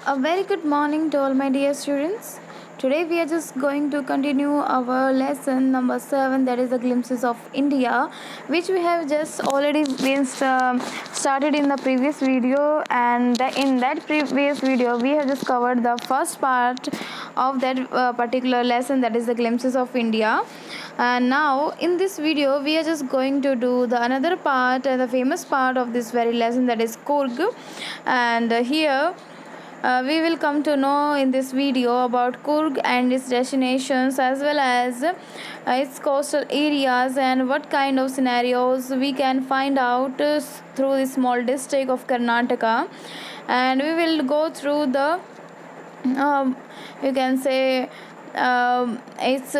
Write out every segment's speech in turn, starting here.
A very good morning to all my dear students. Today we are just going to continue our lesson number 7, that is the glimpses of India, which we have just already been started in the previous video, and in that previous video we have just covered the first part of that particular lesson, that is the glimpses of India. And now in this video we are just going to do the another part, the famous part of this very lesson, that is Coorg. And here we will come to know in this video about Coorg and its destinations, as well as its coastal areas and what kind of scenarios we can find out through the small district of Karnataka. And we will go through the you can say its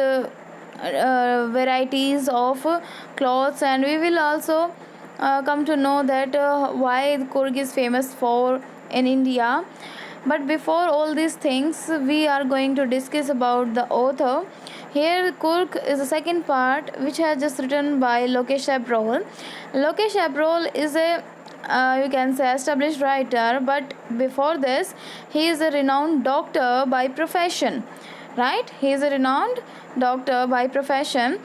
varieties of clothes, and we will also come to know that why Coorg is famous for in India. But before all these things, we are going to discuss about the author. Here, Coorg is the second part, which has just written by Lokesh Abrol. Lokesh Abrol is a you can say established writer, but before this, he is a renowned doctor by profession. Right? He is a renowned doctor by profession.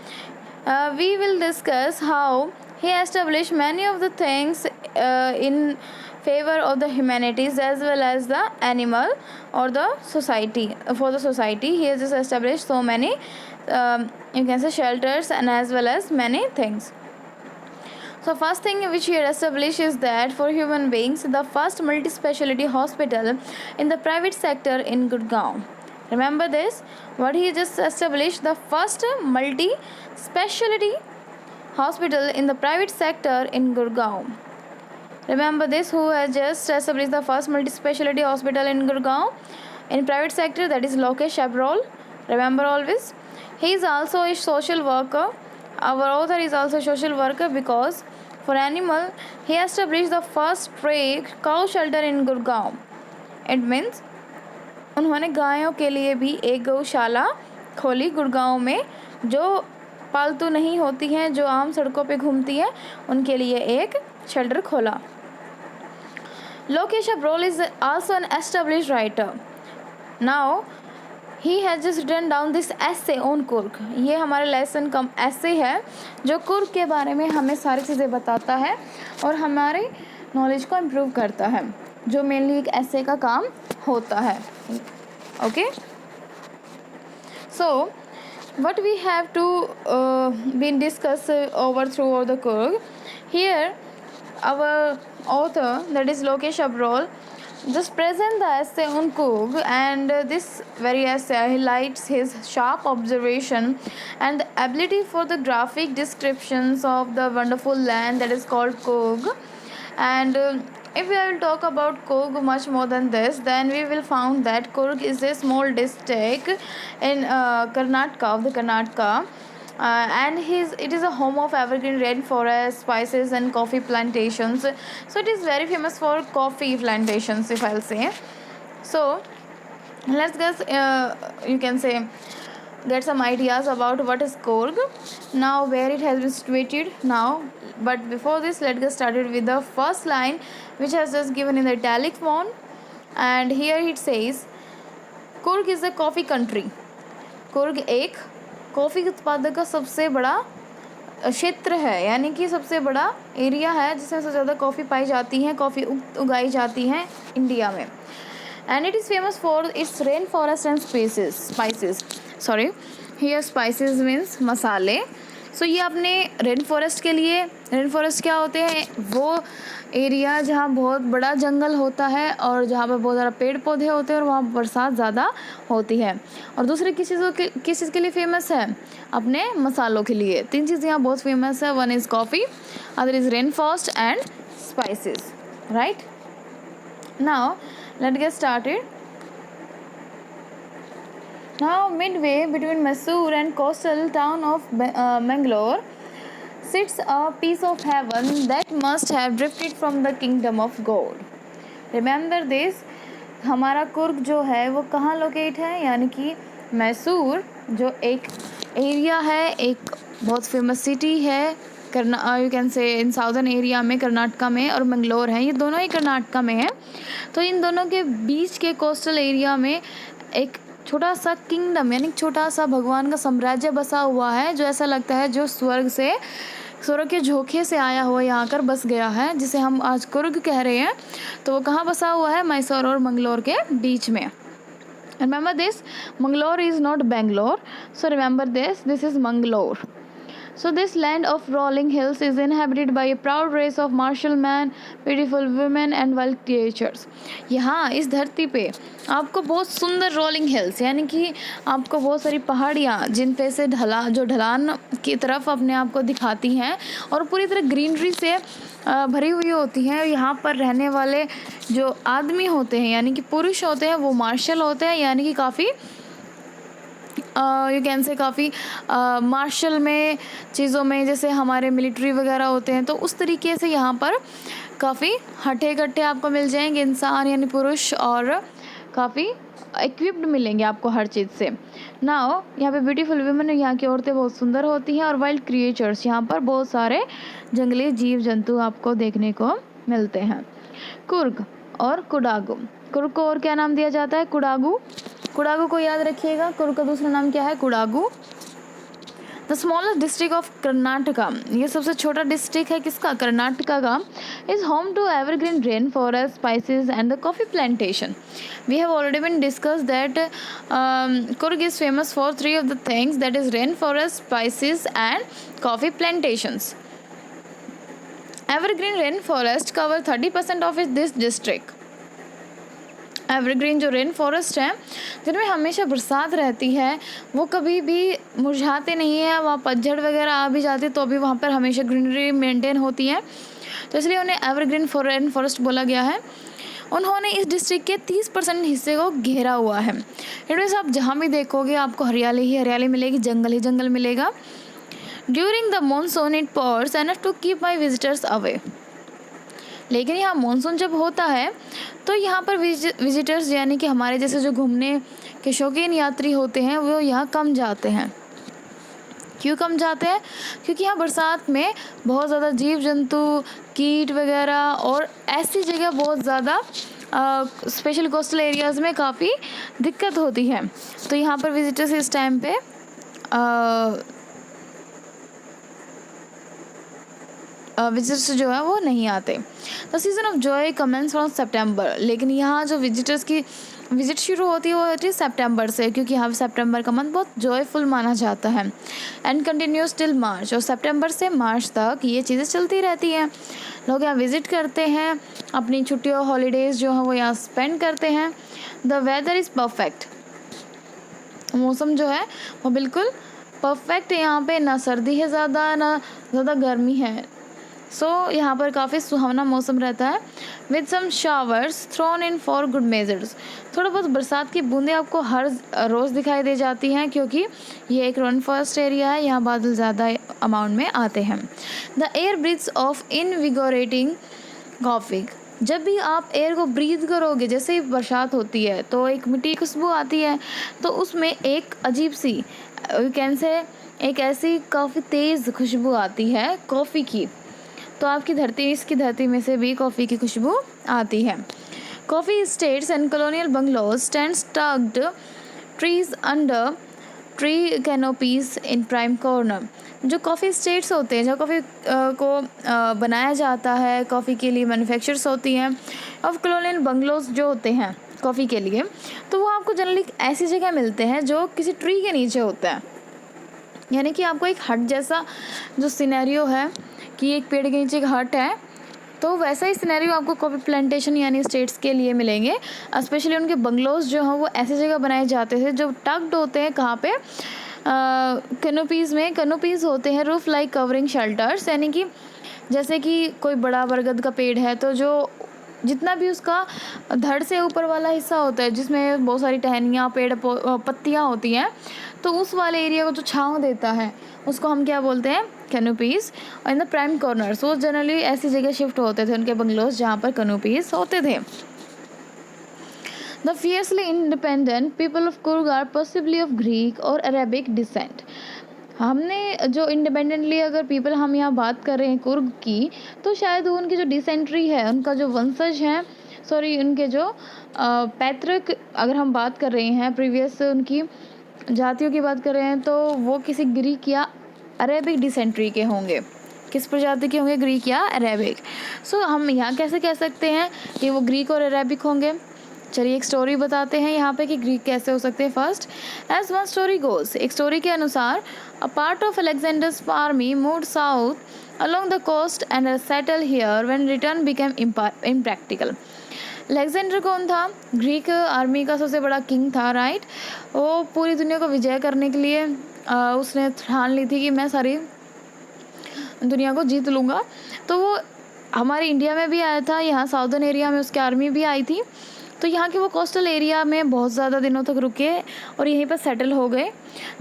We will discuss how he established many of the things in favor of the humanities as well as the animal or the society. For the society, he has just established so many you can say shelters and as well as many things. So first thing which he had established is that for human beings, the first multi-speciality hospital in the private sector in Gurgaon. Remember this, what he just established, the first multi-speciality hospital in the private sector in Gurgaon. Remember this, who has just established the first multi-speciality hospital in Gurgaon in private sector, that is Lokesh Abrol. Remember always. He is also a social worker. Our author is also a social worker because for animal he established the first stray cow shelter in Gurgaon. It means उन्होंने गायों के लिए भी एक गौशाला खोली गुड़गांव में, जो पालतू नहीं होती हैं, जो आम सड़कों पे घूमती हैं, उनके लिए एक शेल्टर खोला. Lokesh Abrol is also an established writer. Now he has just written down this essay on Coorg. ये हमारे लेसन का essay है जो कुर्ग के बारे में हमें सारी चीज़ें बताता है और हमारे नॉलेज को इम्प्रूव करता है, जो मेनली एक essay का काम होता है. Okay, so what we have to been discussed over through the Coorg. Here our author, that is Lokesh Abrol, just present the essay on Coorg, and this very essay highlights his sharp observation and the ability for the graphic descriptions of the wonderful land that is called Coorg. And if we will talk about Coorg much more than this, then we will found that Coorg is a small district in Karnataka, of the Karnataka. And it is a home of evergreen rainforest, spices and coffee plantations. So it is very famous for coffee plantations, if I'll say. So let's guess, you can say, get some ideas about what is Coorg, now where it has been situated now. But before this, let's get started with the first line, which has just given in the italic font. And here it says, Coorg is a coffee country. Coorg एक coffee उत्पादक का सबसे बड़ा क्षेत्र है, यानी कि सबसे बड़ा एरिया है जिसमें सबसे ज़्यादा कॉफ़ी पाई जाती है, कॉफ़ी उगाई जाती है इंडिया में. And it is famous for its rain forest and spices. Sorry, here spices means मसाले. सो ये अपने रेन फॉरेस्ट के लिए, रेन फॉरेस्ट क्या होते हैं, वो एरिया जहाँ बहुत बड़ा जंगल होता है और जहाँ पर बहुत ज़्यादा पेड़ पौधे होते हैं और वहाँ बरसात ज़्यादा होती है. और दूसरे किस चीज़ के लिए फेमस है, अपने मसालों के लिए. तीन चीज़ें यहाँ बहुत फेमस है, one is coffee, other is rain forest and spices. Right, now let's get started. Now, midway between Mysore and coastal town of Bangalore sits a piece of heaven that must have drifted from the kingdom of God. Remember this, हमारा कुर्ग जो है वो कहाँ locate है, यानी कि मैसूर, जो एक एरिया है, एक बहुत फेमस सिटी है यू कैन से इन साउदर्न एरिया में, कर्नाटका में, और मंगलोर है, ये दोनों ही कर्नाटका में है। तो इन दोनों के बीच के कोस्टल एरिया में एक छोटा सा किंगडम यानी छोटा सा भगवान का साम्राज्य बसा हुआ है, जो ऐसा लगता है जो स्वर्ग के झोंके से आया हुआ यहाँ कर बस गया है, जिसे हम आज कुर्ग कह रहे हैं। तो वो कहाँ बसा हुआ है? मैसूर और मंगलोर के बीच में। Remember this, Mangalore is not Bangalore. So remember this is Mangalore. So this land of rolling hills is inhabited by a proud race of martial men, beautiful women and wild creatures. यहाँ इस धरती पे आपको बहुत सुंदर rolling hills यानी कि आपको बहुत सारी पहाड़ियाँ जिन पे से ढलान की तरफ अपने आप को दिखाती हैं और पूरी तरह ग्रीनरी से भरी हुई होती हैं। यहाँ पर रहने वाले जो आदमी होते हैं यानी कि पुरुष होते हैं वो मार्शल होते हैं, यानी कि काफ़ी यू कैन से काफ़ी मार्शल में चीज़ों में जैसे हमारे मिलिट्री वगैरह होते हैं, तो उस तरीके से यहाँ पर काफ़ी हट्टे कट्टे आपको मिल जाएंगे इंसान यानी पुरुष, और काफ़ी इक्विप्ड मिलेंगे आपको हर चीज़ से। नाउ यहाँ पे ब्यूटीफुल वुमेन, यहाँ की औरतें बहुत सुंदर होती हैं, और वाइल्ड क्रिएचर्स, यहाँ पर बहुत सारे जंगली जीव जंतु आपको देखने को मिलते हैं। कुर्ग और कुडागू, कुर्ग को और क्या नाम दिया जाता है? कुडागू। कुडागू को याद रखिएगा, कुर्ग का दूसरा नाम क्या है? Kodagu. The smallest district of Karnataka, ये सबसे छोटा डिस्ट्रिक्ट है किसका? कर्नाटका का। Is home to evergreen rain forest, spices and the coffee plantation. We have already been discuss that Coorg is famous for 3 of the things, that is rain forest, spices and coffee plantations. Evergreen rainforest cover 30% of this district. Evergreen जो rain forest है जिनमें हमेशा बरसात रहती है, वो कभी भी मुरझाते नहीं है, वहाँ पतझड़ वगैरह आ भी जाती है तो भी वहाँ पर हमेशा ग्रीनरी मेंटेन होती है, तो इसलिए उन्हें एवरग्रीन रेन फॉरेस्ट बोला गया है। उन्होंने इस डिस्ट्रिक्ट के 30% हिस्से को घेरा हुआ है। इट मीन्स आप जहाँ भी देखोगे आपको हरियाली ही हरियाली मिलेगी, जंगल ही जंगल मिलेगा। During the monsoon it pours enough to keep my visitors away. लेकिन यहाँ मानसून जब होता है तो यहाँ पर विजिटर्स यानी कि हमारे जैसे जो घूमने के शौकीन यात्री होते हैं वो यहाँ कम जाते हैं। क्यों कम जाते हैं? क्योंकि यहाँ बरसात में बहुत ज़्यादा जीव जंतु, कीट वगैरह और ऐसी जगह बहुत ज़्यादा स्पेशल कोस्टल एरियाज़ में काफ़ी दिक्कत होती है, तो यहाँ पर विजिटर्स इस टाइम पे विजिटर्स जो है वो नहीं आते। The season of joy commences from September, लेकिन यहाँ जो विजिटर्स की विजिट शुरू होती है वो होती है सितंबर से, क्योंकि यहाँ सितंबर का मंथ बहुत जॉयफुल माना जाता है। एंड कंटिन्यूस टिल मार्च, और सितंबर से मार्च तक ये चीज़ें चलती रहती हैं। लोग यहाँ विज़िट करते हैं, अपनी छुट्टियों हॉलीडेज़ जो है वो यहाँ स्पेंड करते हैं। द वेदर इज़ परफेक्ट, मौसम जो है वो बिल्कुल परफेक्ट है। यहाँ पे ना सर्दी है ज़्यादा ना ज़्यादा गर्मी है, सो यहाँ पर काफ़ी सुहावना मौसम रहता है। With some showers thrown in for good measures, थोड़ा बहुत बरसात की बूंदें आपको हर रोज़ दिखाई दे जाती हैं, क्योंकि ये एक रेन फॉरेस्ट एरिया है, यहाँ बादल ज़्यादा अमाउंट में आते हैं। The air breathes of invigorating coffee, जब भी आप एयर को ब्रीथ करोगे, जैसे ही बरसात होती है तो एक मिट्टी की खुशबू आती है, तो उसमें एक अजीब सी यू कैन से एक ऐसी काफ़ी तेज़ खुशबू आती है कॉफ़ी की, तो आपकी इसकी धरती में से भी कॉफ़ी की खुशबू आती है। Coffee states and colonial bungalows stand स्टक्ड trees under tree canopies in prime corner, जो कॉफ़ी स्टेट्स होते हैं, जो कॉफ़ी को बनाया जाता है, कॉफ़ी के लिए मैन्युफैक्चर्स होती हैं, और कॉलोनियल बंगलोज जो होते हैं कॉफ़ी के लिए, तो वो आपको जनरली ऐसी जगह मिलते हैं जो किसी ट्री के नीचे होता है, यानी कि आपको एक हट जैसा जो सिनेरियो है कि एक पेड़ के नीचे एक हट है, तो वैसा ही सिनेरियो आपको कॉफ़ी प्लांटेशन यानी स्टेट्स के लिए मिलेंगे। स्पेशली उनके बंगलोज जो हैं वो ऐसी जगह बनाए जाते थे जो टक्ड होते हैं, कहाँ पे? कैनोपीज़ में। कैनोपीज़ होते हैं रूफ लाइक कवरिंग शेल्टर्स, यानी कि जैसे कि कोई बड़ा बरगद का पेड़ है तो जो जितना भी उसका धड़ से ऊपर वाला हिस्सा होता है जिसमें बहुत सारी टहनियाँ पेड़ पत्तियाँ होती हैं, तो उस वाले एरिया को जो छाँव देता है उसको हम क्या बोलते हैं? कैनोपीज़। और इन द प्राइम कॉर्नर्स वो जनरली ऐसी जगह शिफ्ट होते थे उनके बंगलोज जहाँ पर कैनोपीज़ होते थे। The fiercely independent people of Coorg are possibly of Greek और अरेबिक डिसेंट। हमने जो इंडिपेंडेंटली अगर पीपल हम यहाँ बात कर रहे हैं कुर्ग की, तो शायद वो उनकी जो डिसेंट्री है, उनका जो वंशज हैं, सॉरी उनके जो पैतृक अगर हम बात कर रहे हैं प्रीवियस उनकी जातियों की बात कर रहे हैं, तो वो किसी ग्रीक या अरेबिक डिसेंट्री के होंगे। किस प्रजाति के होंगे? ग्रीक या अरेबिक। सो हम यहाँ कैसे कह सकते हैं कि वो ग्रीक और अरेबिक होंगे? चलिए एक स्टोरी बताते हैं यहाँ पे कि ग्रीक कैसे हो सकते हैं। First, as one story goes, एक स्टोरी के अनुसार, a part of Alexander's army moved south along the coast and settle here when return became impractical. Alexander कौन था? ग्रीक आर्मी का सबसे बड़ा किंग था, राइट। वो पूरी दुनिया को विजय करने के लिए उसने ठान ली थी कि मैं सारी दुनिया को जीत लूँगा। तो वो हमारे इंडिया में भी आया था, यहाँ साउदर्न एरिया में उसकी आर्मी भी आई थी। तो यहाँ के वो कोस्टल एरिया में बहुत ज़्यादा दिनों तक रुके और यहीं पर सेटल हो गए।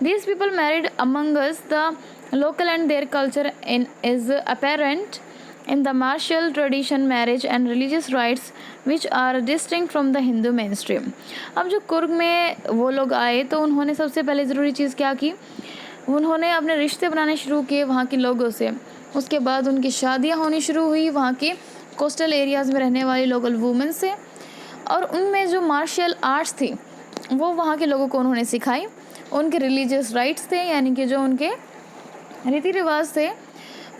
These people married among us the local and their culture in is apparent in the martial tradition, marriage and religious rites which are distinct from the Hindu mainstream। अब जो कुर्ग में वो लोग आए तो उन्होंने सबसे पहले ज़रूरी चीज़ क्या की? उन्होंने अपने रिश्ते बनाने शुरू किए वहाँ के लोगों से। उसके बाद उनकी शादियाँ होनी शुरू हुई वहाँ के कोस्टल एरियाज़ में रहने वाली लोकल वुमेन से, और उनमें जो मार्शल आर्ट्स थी वो वहाँ के लोगों को उन्होंने सिखाई। उनके रिलीजियस राइट्स थे, यानी कि जो उनके रीति रिवाज थे,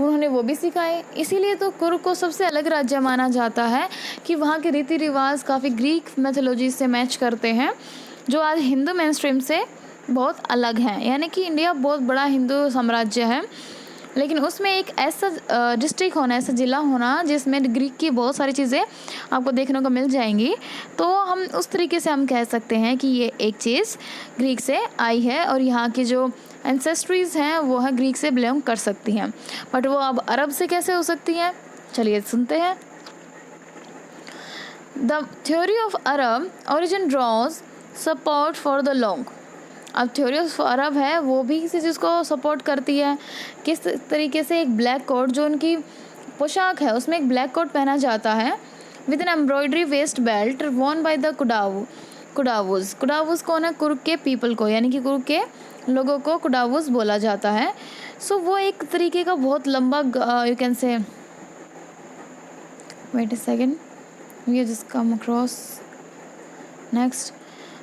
उन्होंने वो भी सिखाए। इसीलिए तो कुर्ग को सबसे अलग राज्य माना जाता है कि वहाँ के रीति रिवाज काफ़ी ग्रीक मैथोलॉजी से मैच करते हैं, जो आज हिंदू मेनस्ट्रीम से बहुत अलग हैं। यानी कि इंडिया बहुत बड़ा हिंदू साम्राज्य है, लेकिन उसमें एक ऐसा डिस्ट्रिक्ट होना, ऐसा ज़िला होना जिसमें ग्रीक की बहुत सारी चीज़ें आपको देखने को मिल जाएंगी। तो हम उस तरीके से हम कह सकते हैं कि ये एक चीज़ ग्रीक से आई है और यहाँ की जो एंसेस्ट्रीज़ हैं वो है ग्रीक से बिलोंग कर सकती हैं। बट वो अब अरब से कैसे हो सकती हैं? चलिए सुनते हैं। The theory of Arab origin draws support for the long. अब थ्योरी ऑफ अरब है वो भी किसी चीज़ को सपोर्ट करती है। किस तरीके से? एक ब्लैक कोट, जो उनकी पोशाक है उसमें एक ब्लैक कोट पहना जाता है with an embroidery waist belt worn by the Kodavas. Kodavas कौन है? कुर्ग के पीपल को, यानी कि कुर्ग के लोगों को कुडावूज बोला जाता है। सो वो एक तरीके का बहुत लंबा, you can say, wait a second, ये जस्ट कम अक्रॉस नेक्स्ट।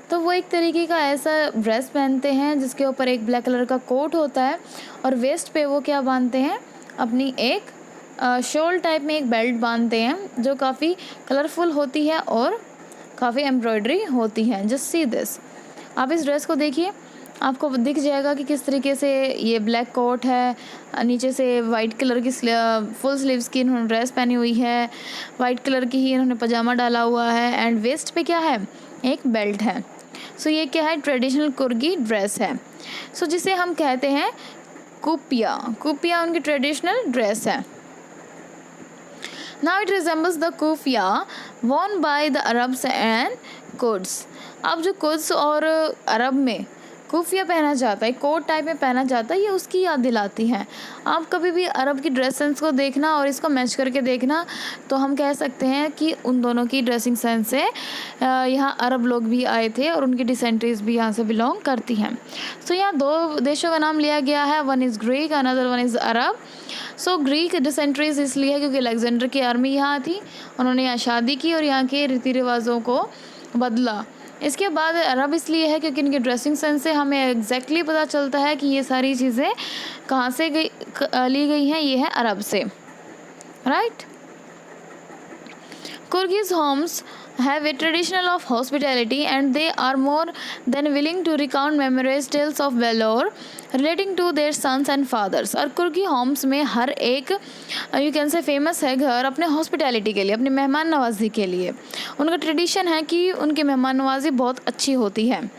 तो वो एक तरीके का ऐसा ड्रेस पहनते हैं जिसके ऊपर एक ब्लैक कलर का कोट होता है और वेस्ट पे वो क्या बांधते हैं? अपनी एक शॉल टाइप में एक बेल्ट बांधते हैं जो काफ़ी कलरफुल होती है और काफ़ी एम्ब्रॉयडरी होती है। जस्ट सी दिस, आप इस ड्रेस को देखिए, आपको दिख जाएगा कि किस तरीके से ये ब्लैक कोट है, नीचे से वाइट कलर की फुल स्लीव्स की इन्होंने ड्रेस पहनी हुई है, वाइट कलर की ही इन्होंने पजामा डाला हुआ है एंड वेस्ट पे क्या है? एक बेल्ट है। सो ये क्या है? ट्रेडिशनल कुर्गी ड्रेस है। सो जिसे हम कहते हैं कुपिया। कुपिया उनकी ट्रेडिशनल ड्रेस है। Now it resembles the keffiyeh worn by the Arabs and Kurds. अब जो कुर्ड्स और अरब में कुफिया पहना जाता है, कोट टाइप में पहना जाता है, ये उसकी याद दिलाती है। आप कभी भी अरब की ड्रेस सेंस को देखना और इसको मैच करके देखना, तो हम कह सकते हैं कि उन दोनों की ड्रेसिंग सेंस से यहाँ अरब लोग भी आए थे और उनकी डिसेंट्रीज भी यहाँ से बिलोंग करती हैं। सो यहाँ दो देशों का नाम लिया गया है, one is Greek, another one is Arab. So Greek डिसेंट्रीज इसलिए है क्योंकि अलेक्जेंडर की आर्मी यहाँ थी, उन्होंने यहाँ शादी की और यहाँ के रीति रिवाजों को बदला। इसके बाद अरब इसलिए है क्योंकि इनकी ड्रेसिंग सेंस से हमें एग्जैक्टली पता चलता है कि ये सारी चीज़ें कहाँ से ली गई हैं, ये है अरब से, right. Kyrgyz homes have a tradition of hospitality and they are more than willing to recount memories, tales of valor relating to their sons and fathers। और कुर्गी होम्स में हर एक यू कैन से फेमस है घर अपने हॉस्पिटैलिटी के लिए, अपनी मेहमान नवाजी के लिए। उनका ट्रेडिशन है कि उनकी मेहमान नवाजी बहुत अच्छी होती है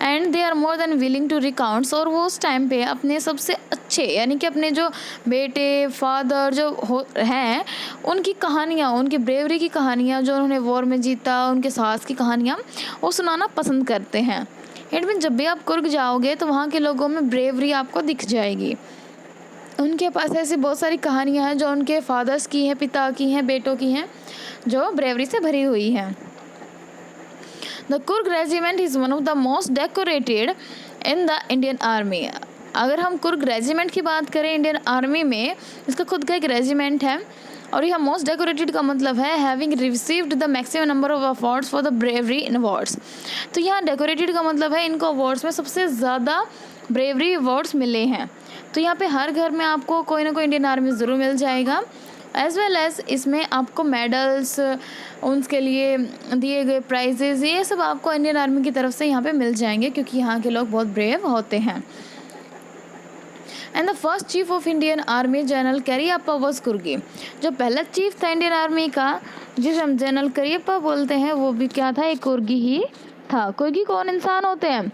and they are more than willing to recounts. और वो उस टाइम पे अपने सबसे अच्छे, यानी कि अपने जो बेटे फादर जो हैं उनकी कहानियाँ, उनकी ब्रेवरी की कहानियाँ, जो उन्होंने वॉर में जीता, उनके साहस की कहानियाँ वो सुनाना पसंद करते हैं। इट मीन जब भी आप कुर्ग जाओगे तो वहाँ के लोगों में ब्रेवरी आपको दिख जाएगी। उनके पास ऐसी बहुत सारी कहानियाँ हैं जो उनके फादर्स की हैं, पिता की हैं, बेटों की हैं, जो ब्रेवरी से भरी हुई हैं। The Kurg regiment is one of the most decorated in the Indian Army। अगर हम कुर्ग रेजिमेंट की बात करें इंडियन आर्मी में, इसका खुद का एक रेजिमेंट है और यह मोस्ट डेकोरेटेड का मतलब है having received the maximum number of awards for the bravery in awards. तो यहाँ डेकोरेटेड का मतलब है इनको अवार्ड्स में सबसे ज़्यादा ब्रेवरी अवार्ड्स मिले हैं। तो यहाँ पे हर घर में आपको कोई ना कोई इंडियन आर्मी ज़रूर मिल जाएगा, एज वेल एज इसमें आपको मेडल्स, उनके लिए दिए गए प्राइजेज़, ये सब आपको इंडियन आर्मी की तरफ से यहाँ पे मिल जाएंगे क्योंकि यहाँ के लोग बहुत ब्रेव होते हैं। And the first chief of Indian army general Kariappa was Coorgi. जो पहला चीफ था इंडियन आर्मी का, जिसे हम जनरल करियप्पा बोलते हैं, वो भी क्या था, एक कुर्गी ही था। कुर्गी कौन इंसान होते हैं?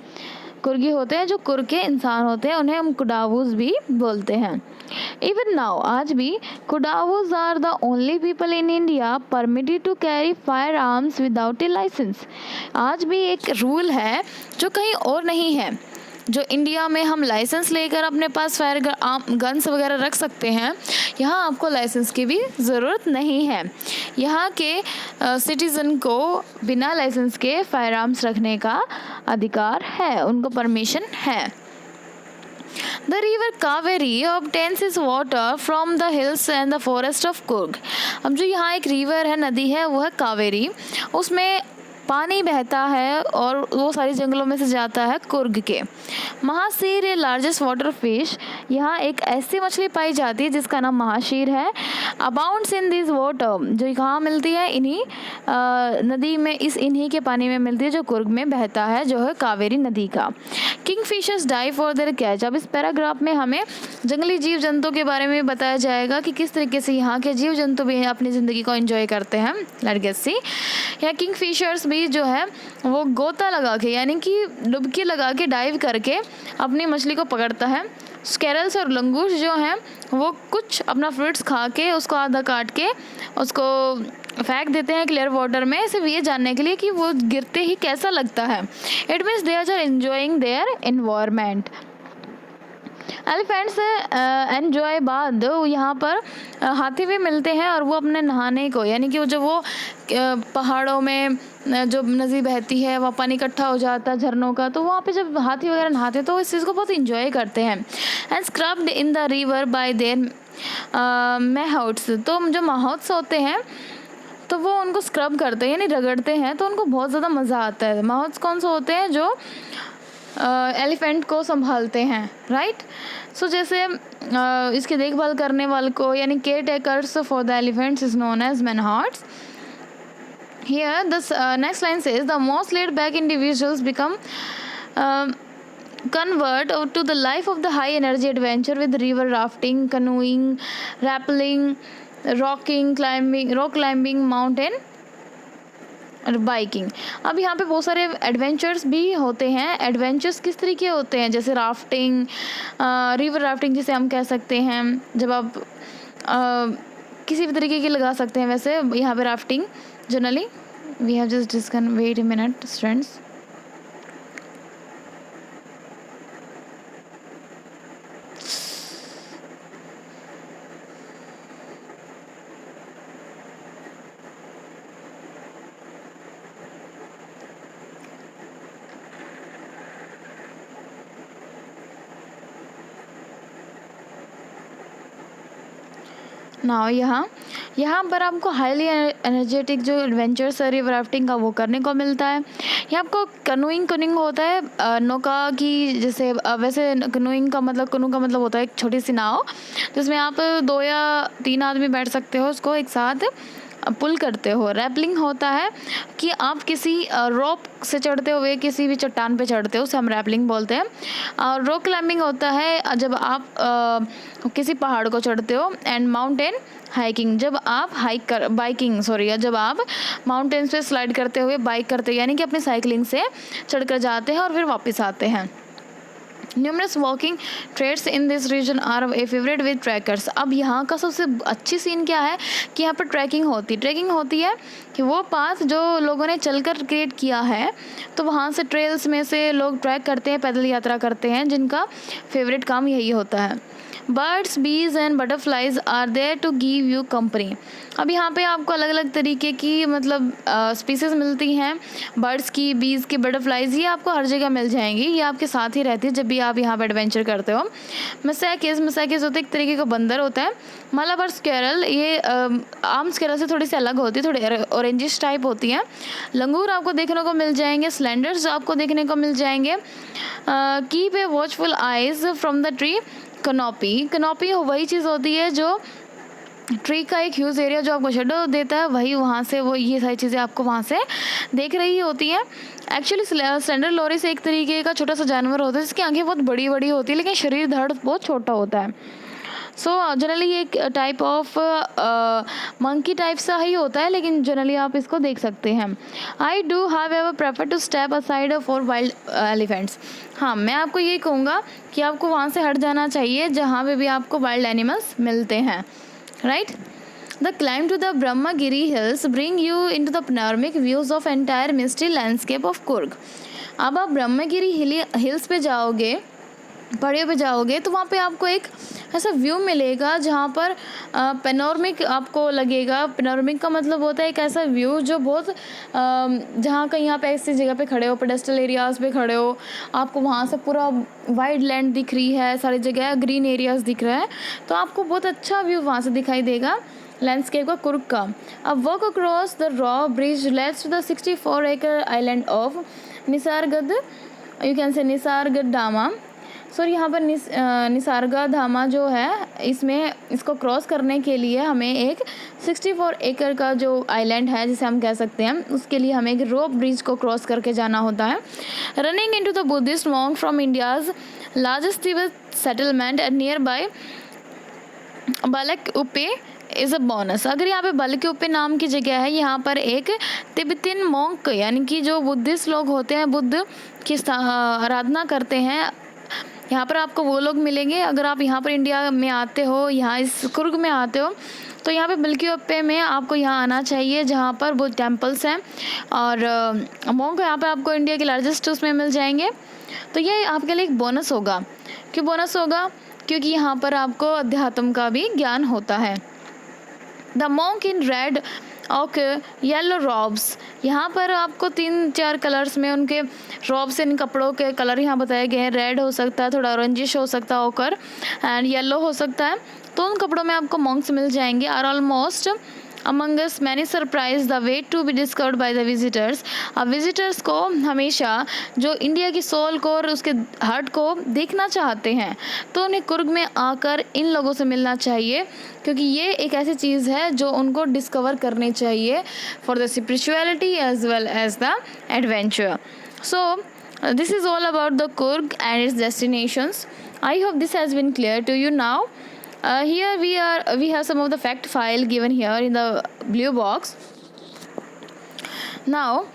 कुर्गी होते हैं जो कुर्ग के इंसान होते हैं, उन्हें हम कुडावूज भी बोलते हैं। इवन नाउ, आज भी Kodavas are the only people in India permitted to carry firearms without a licence. आज भी एक रूल है जो कहीं और नहीं है, जो इंडिया में हम लाइसेंस लेकर अपने पास फायर गन्स वगैरह रख सकते हैं, यहाँ आपको लाइसेंस की भी ज़रूरत नहीं है। यहाँ के सिटीज़न को बिना लाइसेंस के फायर आर्म्स रखने का अधिकार है, उनको परमिशन है। The river Kaveri obtains its water from the hills and the forest of Coorg। अब जो यहाँ एक रिवर है, नदी है, वो है कावेरी, उसमें पानी बहता है और वो सारी जंगलों में से जाता है कुर्ग के। महाशीर ए लार्जेस्ट वाटर फिश, यहाँ एक ऐसी मछली पाई जाती है जिसका नाम महाशीर है। अबाउंड्स इन दिस वाटर, जो कहाँ मिलती है, इन्हीं नदी में, इन्हीं के पानी में मिलती है जो कुर्ग में बहता है, जो है कावेरी नदी का। Kingfishers die for their catch. अब इस पैराग्राफ में हमें जंगली जीव जंतु के बारे में बताया जाएगा कि किस तरीके से यहाँ के जीव जंतु भी अपनी ज़िंदगी को एंजॉय करते हैं। लेट्स सी, यहाँ किंग फिशर्स भी जो है वो गोता लगा के, यानी कि डुबकी लगा के, डाइव करके अपनी मछली को पकड़ता है। स्केरल्स और लंगूर जो हैं वो कुछ अपना फ्रूट्स खा के, उसको आधा काट के उसको फेंक देते हैं क्लियर वाटर में, सिर्फ ये जानने के लिए कि वो गिरते ही कैसा लगता है। It means they are enjoying their environment. Elephants enjoy bath यहाँ पर हाथी भी मिलते हैं और वो अपने नहाने को, यानी कि वो पहाड़ों में जो नदी बहती है, वहाँ पानी इकट्ठा हो जाता है झरनों का, तो वहाँ पे जब हाथी वगैरह नहाते हैं तो इस चीज़ को बहुत इंजॉय करते हैं। And scrubbed in the river by their mahouts. तो जो माहौट्स होते हैं तो वो उनको स्क्रब करते हैं, यानी रगड़ते हैं, तो उनको बहुत ज़्यादा मज़ा आता है। माहौट्स कौन से होते हैं? जो एलिफेंट को संभालते हैं, राइट। सो जैसे इसकी देखभाल करने वाले को, यानी caretakers for the elephants is known as mahouts. Here the next line says the most laid back individuals become convert to the life of the high energy adventure with river rafting, canoeing, rappelling, rock climbing, mountain और biking. अब यहाँ पे बहुत सारे adventures भी होते हैं। Adventures किस तरीके होते हैं? जैसे राफ्टिंग, रिवर राफ्टिंग जिसे हम कह सकते हैं, जब आप किसी भी तरीके की लगा सकते हैं। वैसे यहाँ पे rafting generally we have just discuss, wait a minute students. ना यहाँ पर आपको हाईली एनर्जेटिक जो एडवेंचर्स है रिवर राफ्टिंग का, वो करने को मिलता है। यहाँ आपको कनूइंग होता है नौका की, जैसे वैसे कनूइंग का मतलब, कनू का मतलब होता है एक छोटी सी नाव जिसमें आप 2 या 3 आदमी बैठ सकते हो, उसको एक साथ पुल करते हो। रैपलिंग होता है कि आप किसी रोप से चढ़ते हुए किसी भी चट्टान पे चढ़ते हो, उसे हम रैपलिंग बोलते हैं। और रॉक क्लाइंबिंग होता है जब आप किसी पहाड़ को चढ़ते हो। एंड माउंटेन हाइकिंग, जब आप जब आप माउंटेन्स पे स्लाइड करते हुए बाइक करते हो, यानी कि अपनी साइकिलिंग से चढ़कर जाते हैं और फिर वापस आते हैं। Numerous walking trades in this region are a favourite with trekkers. अब यहाँ का सबसे अच्छी सीन क्या है कि यहाँ पर ट्रैकिंग होती है कि वो पाथ जो लोगों ने चलकर क्रिएट किया है, तो वहाँ से ट्रेल्स में से लोग ट्रैक करते हैं, पैदल यात्रा करते हैं, जिनका फेवरेट काम यही होता है। Birds, bees and butterflies are there to give you company. अब यहाँ पे आपको अलग अलग तरीके की मतलब स्पीसीज मिलती हैं, बर्ड्स की, बीज की, बटरफ्लाइज, ये आपको हर जगह मिल जाएंगी, ये आपके साथ ही रहती है जब भी आप यहाँ पे एडवेंचर करते हो। मिसैकिस होते एक तरीके का बंदर होता है। मालाबार स्क्वेरल, ये आम स्क्वेरल से थोड़ी सी अलग होती है, थोड़ी ऑरेंजिश टाइप होती है। लंगूर आपको देखने को मिल जाएंगे। स्लेंडर्स आपको देखने को मिल जाएंगे। Keep a watchful eyes from the tree. Canopy वही चीज़ होती है जो ट्री का एक ह्यूज एरिया जो आपको शेडो देता है, वही वहाँ से वो ये सारी चीज़ें आपको वहाँ से देख रही होती हैं। एक्चुअली स्लेंडर लोरिस एक तरीके का छोटा सा जानवर होता है जिसकी आंखें बहुत बड़ी बड़ी होती है लेकिन शरीर धड़ बहुत छोटा होता है। सो जनरली ये एक टाइप ऑफ मंकी टाइप सा ही होता है, लेकिन जनरली आप इसको देख सकते हैं। I do however prefer to step aside for wild elephants. हाँ, मैं आपको ये कहूँगा कि आपको वहाँ से हट जाना चाहिए जहाँ पे भी आपको वाइल्ड एनिमल्स मिलते हैं, right. The climb to the Brahmagiri hills bring you into the panoramic views of entire misty landscape of Coorg। अब आप ब्रह्मगिरी हिल्स पे जाओगे, पहाड़ियों पे जाओगे, तो वहाँ पे आपको एक ऐसा व्यू मिलेगा जहाँ पर पेनोरमिक आपको लगेगा। पेनोरमिक का मतलब होता है एक ऐसा व्यू जो बहुत जहाँ कहीं आप ऐसी जगह पे खड़े हो, पेडेस्टल एरियाज़ पे खड़े हो, आपको वहाँ से पूरा वाइड लैंड दिख रही है, सारी जगह ग्रीन एरियाज़ दिख रहा है, तो आपको बहुत अच्छा व्यू वहाँ से दिखाई देगा लैंडस्केप का, कुर्ग का। अब walk across the rope bridge leads to the 64 acre island of Nisargad, you can say Nisargadhama. सो यहाँ पर निसारगढ़धामा जो है, इसमें इसको क्रॉस करने के लिए हमें एक 64 एकड़ का जो आइलैंड है जिसे हम कह सकते हैं, उसके लिए हमें एक रोप ब्रिज को क्रॉस करके जाना होता है। Running into the Buddhist monk from India's largest Tibet settlement and nearby Bylakuppe is a bonus. अगर यहाँ पे बालक-उपे नाम की जगह है, यहाँ पर एक तिब्बतियन मॉन्क यानी कि जो बुद्धिस्ट लोग होते हैं, बुद्ध की आराधना करते हैं, यहाँ पर आपको वो लोग मिलेंगे। अगर आप यहाँ पर इंडिया में आते हो, यहाँ इस कुर्ग में आते हो, तो यहाँ पे बालक-उपे में आपको यहाँ आना चाहिए जहाँ पर बहुत टेम्पल्स हैं और मॉन्क यहाँ पे आपको इंडिया के लार्जेस्ट उसमें मिल जाएंगे। तो ये आपके लिए एक बोनस होगा। क्यों बोनस होगा? क्योंकि यहाँ पर आपको अध्यात्म का भी ज्ञान होता है। द मॉन्क इन रेड और येलो रॉब्स, यहाँ पर आपको 3-4 कलर्स में उनके रॉब्स, इन कपड़ों के कलर यहाँ बताए गए हैं। रेड हो सकता है, थोड़ा ऑरेंजिश हो सकता है होकर, एंड येलो हो सकता है, तो उन कपड़ों में आपको मॉन्क्स मिल जाएंगे। Are almost among us many surprise the way to be discovered by the visitors. अब विजिटर्स को हमेशा जो इंडिया की सोल को और उसके हार्ट को देखना चाहते हैं, तो उन्हें कुर्ग में आकर इन लोगों से मिलना चाहिए, क्योंकि ये एक ऐसी चीज़ है जो उनको डिस्कवर करनी चाहिए for the spirituality as well as the adventure. So this is all about the Coorg and its destinations. I hope this has been clear to you now. Here we have some of the fact file given here in the blue box. Now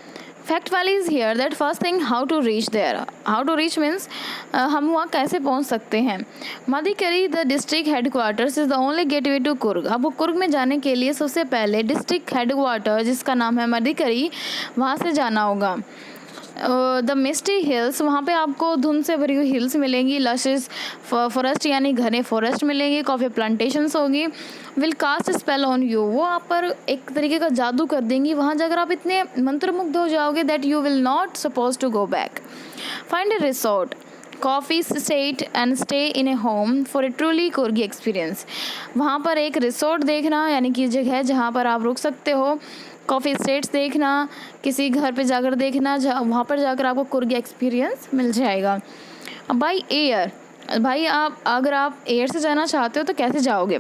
fact file is here that first thing, how to reach there. How to reach means हम वहाँ कैसे पहुँच सकते हैं। Madikeri the district headquarters is the only gateway to Coorg. आपको कुर्ग में जाने के लिए सबसे पहले डिस्ट्रिक्ट हेडक्वार्टर जिसका नाम है मदिकरी, वहाँ से जाना होगा। द मिस्टी हिल्स, वहाँ पे आपको धुंध से भरी हुई हिल्स मिलेंगी। लशेस फॉरेस्ट यानी घने फॉरेस्ट मिलेंगे। कॉफ़ी प्लांटेशंस होगी। Will cast spell on you, वो आप पर एक तरीके का जादू कर देंगी। वहाँ जाकर आप इतने मंत्रमुग्ध हो जाओगे that you will not suppose to go back. Find a resort, coffee estate and stay in a home for a truly Coorgi experience. वहाँ पर एक रिसोर्ट देखना, यानी कि जगह जहाँ पर आप रुक सकते हो। कॉफ़ी स्टेट्स देखना, किसी घर पे जाकर देखना, वहाँ पर जाकर आपको कुर्ग एक्सपीरियंस मिल जाएगा। बाई एयर, भाई अगर आप एयर से जाना चाहते हो तो कैसे जाओगे,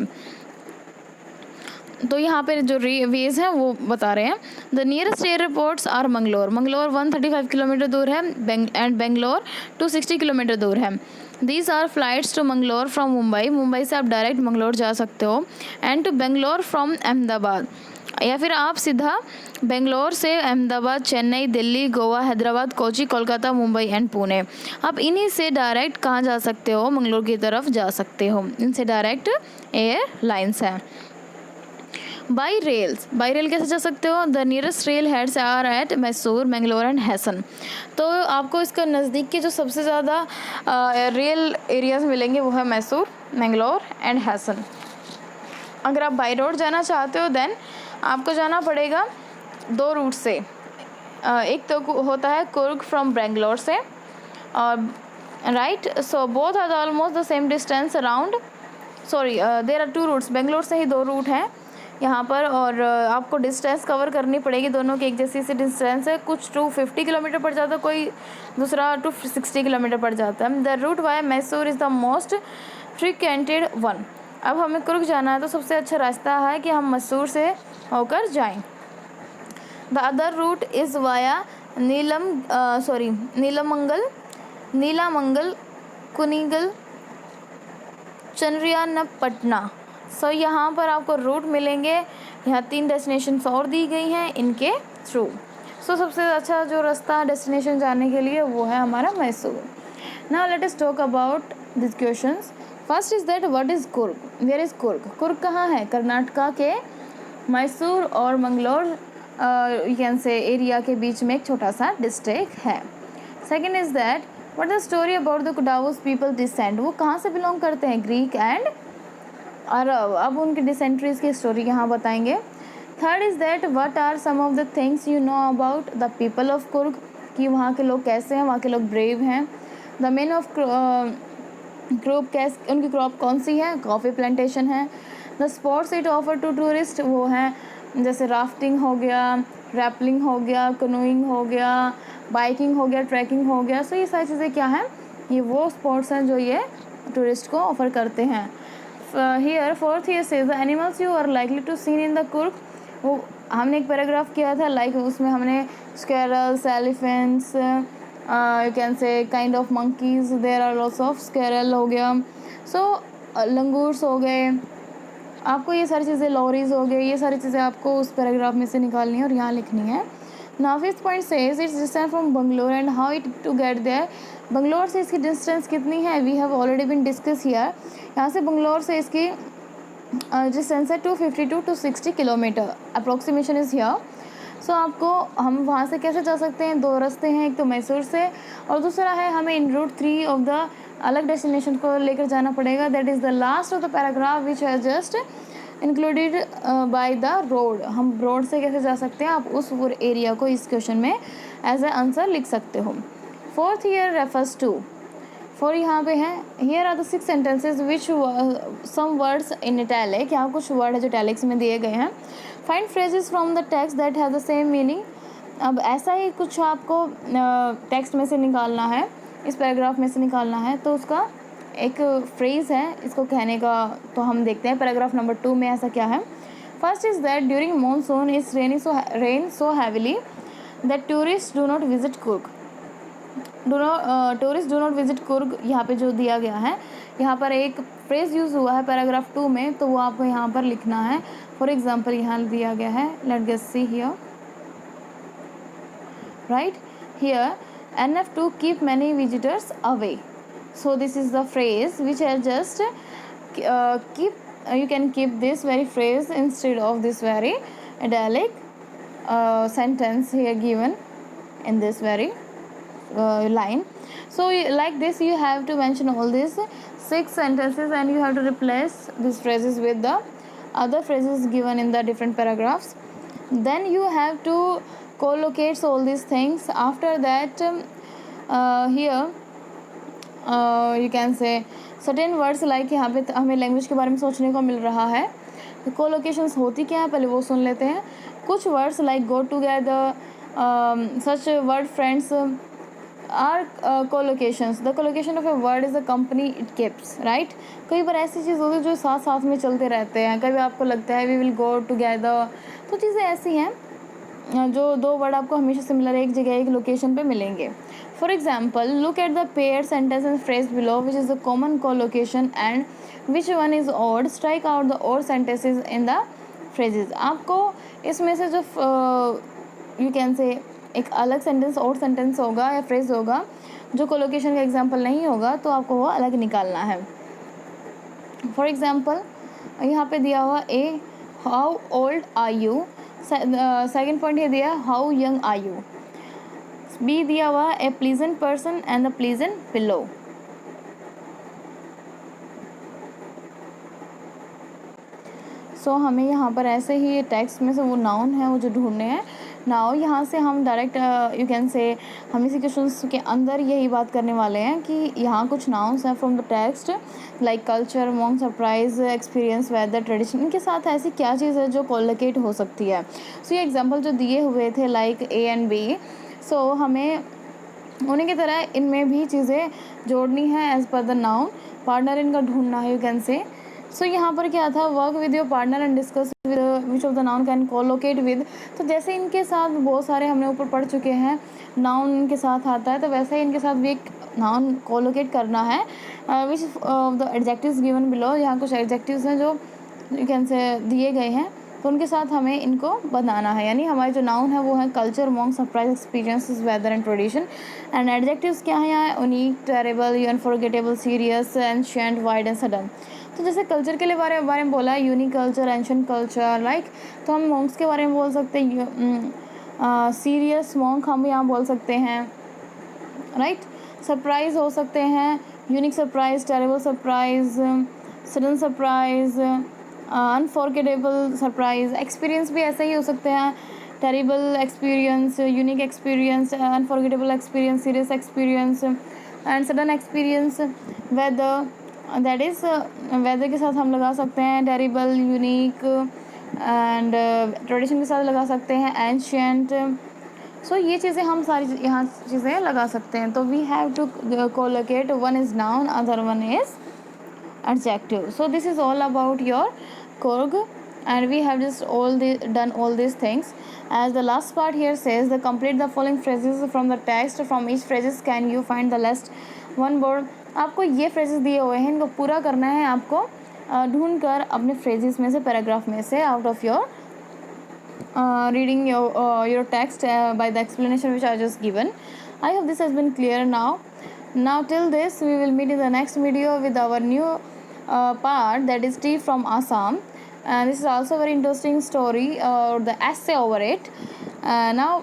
तो यहाँ पे जो वेज हैं वो बता रहे हैं। The nearest airports are Mangalore 135 kilometre दूर है, एंड बेंगलोर 260 किलोमीटर दूर है। These are flights to Mangalore from Mumbai से आप डायरेक्ट मंगलोर जा सकते हो, and to Bangalore from Ahmedabad, या फिर आप सीधा बेंगलोर से अहमदाबाद, चेन्नई, दिल्ली, गोवा, हैदराबाद, कोची, कोलकाता, मुंबई एंड पुणे। आप इन्हीं से डायरेक्ट कहाँ जा सकते हो, मंगलोर की तरफ जा सकते हो। इनसे डायरेक्ट एयरलाइंस है। बाई रेल कैसे जा सकते हो? The nearest rail heads are at Mysore, Mangalore and Hassan. तो आपको इसका नज़दीक के जो सबसे ज़्यादा रेल एरियाज़ मिलेंगे वो है मैसूर, मैंगलोर एंड हैसन। अगर आप बाई रोड जाना चाहते हो देन आपको जाना पड़ेगा 2 रूट से। एक तो होता है कुर्ग फ्रॉम बेंगलोर से, और right, so both are almost the same distance around, sorry there are 2 routes, Bangalore से ही 2 रूट हैं यहाँ पर, और आपको डिस्टेंस कवर करनी पड़ेगी, दोनों की एक जैसी सी डिस्टेंस है, कुछ 250 किलोमीटर पड़ जाता है, कोई दूसरा 260 किलोमीटर पड़ जाता है। The root via Mysore is the most frequented one. अब हमें कुर्ग जाना है तो सबसे अच्छा रास्ता है कि हम मैसूर से होकर जाएं। The other route is via Nelamangala, Kunigal, Channapatna. So यहाँ पर आपको रूट मिलेंगे, यहाँ 3 डेस्टिनेशंस और दी गई हैं इनके थ्रू। सो सबसे अच्छा जो रास्ता डेस्टिनेशन जाने के लिए वो है हमारा Mysore. Now let us talk about this questions. First is that what is Coorg, where is Coorg, Coorg कहाँ है? कर्नाटका के मैसूर और Mangalore you can say area के बीच में एक छोटा सा डिस्ट्रिक्ट है। Second is that what the story about the Kodavas people descend, वो कहाँ से बिलोंग करते हैं? Greek and Arab. अब उनकी डिसेंट्रीज की स्टोरी यहाँ बताएंगे। Third is that what are some of the things you know about the people of Coorg, कि वहाँ के लोग कैसे हैं, वहाँ के लोग ब्रेव हैं। द मेन ऑफ क्रॉप, कैसे उनकी क्रॉप कौन सी है? कॉफ़ी प्लांटेशन है। The spots it offer to tourist, वो हैं जैसे राफ्टिंग हो गया, रैपलिंग हो गया, कनोइंग हो गया, बाइकिंग हो गया, ट्रैकिंग हो गया। सो ये सारी चीज़ें क्या हैं? ये वो स्पॉट्स हैं जो ये टूरिस्ट को ऑफ़र करते हैं। हियर फोर्थ ईयर से the animals you are likely to seen in the Coorg, वो हमने एक पैराग्राफ किया था, लाइक उसमें हमने squirrels, elephants, you can say kind of monkeys, there are lots of squirrel हो गया, सो लंगूर्स हो गए, आपको ये सारी चीज़ें, लॉरीज हो गए, ये सारी चीज़ें आपको उस पैराग्राफ में से निकालनी है और यहाँ लिखनी है। Now fifth point says its distance from Bangalore and how it to get there, Bangalore से इसकी डिस्टेंस कितनी है? We have already been discuss here. यहाँ से बंगलोर से इसकी डिस्टेंस है 252 to 60 kilometre, approximation is here. So आपको हम वहाँ से कैसे जा सकते हैं? 2 रास्ते हैं, एक तो मैसूर से और दूसरा है हमें इन रूट 3 ऑफ द अलग डेस्टिनेशन को लेकर जाना पड़ेगा। That is the last of the paragraph which has just included by the road. हम रोड से कैसे जा सकते हैं, आप उस पूरे एरिया को इस क्वेश्चन में एज ए आंसर लिख सकते हो। Fourth year refers to, four यहाँ पे हैं, here are the 6 sentences which some words in italic, यहाँ कुछ वर्ड है जो इटैलिक्स में दिए गए हैं। Find phrases from the text that have the same meaning, अब ऐसा ही कुछ आपको टेक्स्ट में से निकालना है, इस पैराग्राफ में से निकालना है, तो उसका एक फ्रेज़ है इसको कहने का। तो हम देखते हैं पैराग्राफ नंबर 2 में ऐसा क्या है। First is that during monsoon is rain so heavily that tourist do not visit Coorg, tourist do not visit Coorg, यहाँ पे जो दिया गया है, यहाँ पर एक फ्रेज़ यूज़ हुआ है पैराग्राफ 2 में, तो वो आपको यहाँ पर लिखना है। फॉर एग्जाम्पल यहाँ दिया गया है, let get see here, right here enough to keep many visitors away. So this is the phrase which I just keep, you can keep this very phrase instead of this very idyllic sentence here given in this very line. So like this you have to mention all these 6 sentences and you have to replace these phrases with the other phrases given in the different paragraphs. Then you have to co-locates all these things. After that here you can say certain words like, यहाँ पे हमें language के बारे में सोचने को मिल रहा है, तो co-locations होती क्या है पहले वो सुन लेते हैं। कुछ words like go together, such word friends are co-locations. The co-location of a word is the company it keeps, right? कई बार ऐसी चीज़ होती है जो साथ साथ में चलते रहते हैं, कभी आपको लगता है we will go together, तो चीज़ें ऐसी हैं जो 2 वर्ड आपको हमेशा सिमिलर एक जगह एक लोकेशन पे मिलेंगे। For example look at the pair sentence and phrase below which is the common collocation and which one is odd, strike out the odd sentences in the phrases. आपको इसमें से जो यू कैन से एक अलग sentence और sentence होगा या फ्रेज होगा जो कोलोकेशन का एग्जाम्पल नहीं होगा, तो आपको वो अलग निकालना है। फॉर एग्जाम्पल यहाँ पे दिया हुआ A, how old are you, second point ये दिया how young are you, B दिया हुआ a pleasant person and the pleasant pillow. So हमें यहाँ पर ऐसे ही टेक्स्ट में से वो नाउन है वो जो ढूंढने हैं। नाउ यहाँ से हम डायरेक्ट यू कैन से हम इसी क्वेश्चंस के अंदर यही बात करने वाले हैं कि यहाँ कुछ नाउन्स हैं from the text like culture, monk, surprise, experience, weather, tradition. इनके साथ ऐसी क्या चीज़ है जो कोलोकेट हो सकती है। सो ये एग्जाम्पल जो दिए हुए थे लाइक ए एंड बी, सो हमें उन्हीं की तरह इनमें भी चीज़ें जोड़नी है as per the noun. Partner इनका ढूंढना है, यू कैन से। सो यहाँ पर क्या था, work with your partner and discuss with which of the noun can collocate with. तो जैसे इनके साथ बहुत सारे हमने ऊपर पढ़ चुके हैं नाउन इनके साथ आता है, तो वैसे ही इनके साथ भी एक नाउन कोलोकेट करना है विच of the adjectives given below. यहाँ कुछ एडजेक्टिव्स हैं जो यू कैन से दिए गए हैं, तो उनके साथ हमें इनको बनाना है। यानी हमारे जो नाउन है वो है culture, monk, surprise, experiences, weather and tradition. And adjectives क्या है यहाँ, unique, terrible, unforgettable, serious, ancient, wide and sudden. तो जैसे कल्चर के लिए बारे में बोला है, unique culture, ancient culture, like. तो हम मॉन्ग्स के बारे में बोल सकते हैं, सीरियस मॉन्ग हम यहाँ बोल सकते हैं, राइट। सरप्राइज हो सकते हैं, unique surprise, terrible surprise, sudden surprise, unforgettable surprise. Experience भी ऐसे ही हो सकते हैं, terrible experience, unique experience, unforgettable experience, serious experience and sudden experience. Weather, that is weather के साथ हम लगा सकते हैं टेरिबल, यूनिक एंड ट्रेडिशन के साथ लगा सकते हैं एंशिएंट। सो ये चीज़ें हम सारी यहाँ चीज़ें लगा सकते हैं। तो we have to collocate, one is noun, other one is adjective. So this is all about your Korg, and we have just done all these things. As the last part here says, the complete the following phrases from the text. From each phrases can you find the last one word. आपको ये phrases दिए हुए हैं, इनको पूरा करना है आपको ढूंढ कर अपने phrases में से, पैराग्राफ में से, out of your reading your text by the explanation which I just given. I hope this has been clear now. Now till this, we will meet in the next video with our new part, that is tea from Assam, and this is also a very interesting story, the essay over it. Now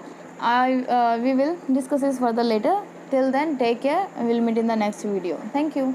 we will discuss this further later. Till then, take care, and we'll meet in the next video. Thank you.